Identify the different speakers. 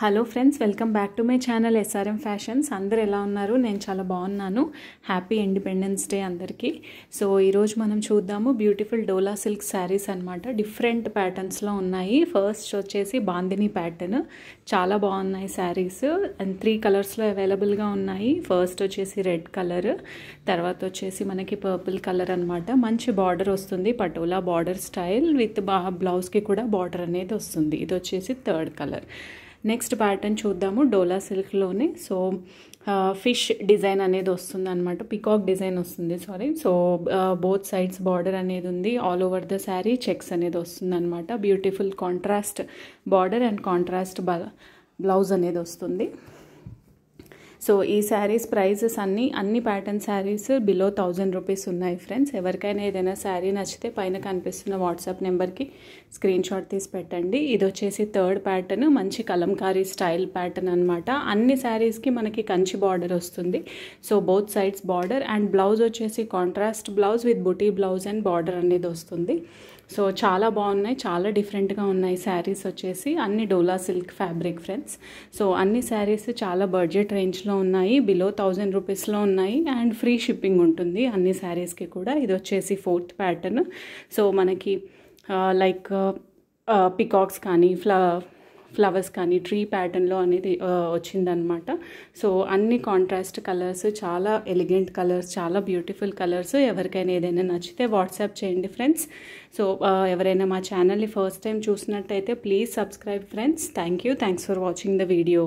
Speaker 1: Hello friends, welcome back to my channel SRM fashions. అందరు ఎలా ఉన్నారు? నేను చాలా బాగున్నాను. హ్యాపీ ఇండిపెండెన్స్ డే అందరికీ. సో ఈరోజు మనం చూద్దాము బ్యూటిఫుల్ డోలా సిల్క్ శారీస్ అనమాట. డిఫరెంట్ ప్యాటర్న్స్లో ఉన్నాయి. ఫస్ట్ వచ్చేసి బాందిని ప్యాటర్న్, చాలా బాగున్నాయి శారీస్ అండ్ 3 కలర్స్లో అవైలబుల్గా ఉన్నాయి. ఫస్ట్ వచ్చేసి రెడ్ కలర్, తర్వాత వచ్చేసి మనకి పర్పుల్ కలర్ అనమాట. మంచి బార్డర్ వస్తుంది, పటోలా బార్డర్ స్టైల్ విత్ బ్లౌజ్కి కూడా బార్డర్ అనేది వస్తుంది. ఇది వచ్చేసి థర్డ్ కలర్. నెక్స్ట్ ప్యాటర్న్ చూద్దాము డోలా సిల్క్లోనే. సో ఫిష్ డిజైన్ అనేది వస్తుంది అనమాట, పికాక్ డిజైన్ వస్తుంది సో బోత్ సైడ్స్ బార్డర్ అనేది ఉంది. All over the sari checks అనేది వస్తుంది అనమాట. Beautiful contrast border and contrast blouse అనేది వస్తుంది. సో ఈ శారీస్ ప్రైజెస్ అన్ని ప్యాటర్న్ శారీస్ బిలో 1000 రూపీస్ ఉన్నాయి ఫ్రెండ్స్. ఎవరికైనా ఏదైనా శారీ నచ్చితే పైన కనిపిస్తున్న వాట్సాప్ నెంబర్కి స్క్రీన్ షాట్ తీసి పెట్టండి. ఇది వచ్చేసి థర్డ్ ప్యాటర్న్, మంచి కలంకారీ స్టైల్ ప్యాటర్న్ అనమాట. అన్ని శారీస్కి మనకి కంచి బార్డర్ వస్తుంది. So both sides border and blouse వచ్చేసి contrast blouse with buti blouse and border అనేది వస్తుంది. సో చాలా బాగున్నాయి, చాలా డిఫరెంట్గా ఉన్నాయి శారీస్ వచ్చేసి. అన్ని డోలా సిల్క్ ఫ్యాబ్రిక్ ఫ్రెండ్స్. సో అన్ని శారీస్ చాలా బడ్జెట్ రేంజ్లో ఉన్నాయి, బిలో 1000 రూపీస్లో ఉన్నాయి అండ్ ఫ్రీ షిప్పింగ్ ఉంటుంది అన్ని శారీస్కి కూడా. ఇది వచ్చేసి ఫోర్త్ ప్యాటర్న్. సో మనకి లైక్ పికాక్స్ కానీ ఫ్లవర్స్ కానీ ట్రీ ప్యాటర్న్లో అనేది వచ్చిందనమాట. సో అన్ని కాంట్రాస్ట్ కలర్స్, చాలా ఎలిగెంట్ కలర్స్, చాలా బ్యూటిఫుల్ కలర్స్. ఎవరికైనా ఏదైనా నచ్చితే వాట్సాప్ చేయండి ఫ్రెండ్స్. సో ఎవరైనా మా ఛానల్ని ఫస్ట్ టైం చూసినట్టయితే please subscribe friends. Thanks for watching the video.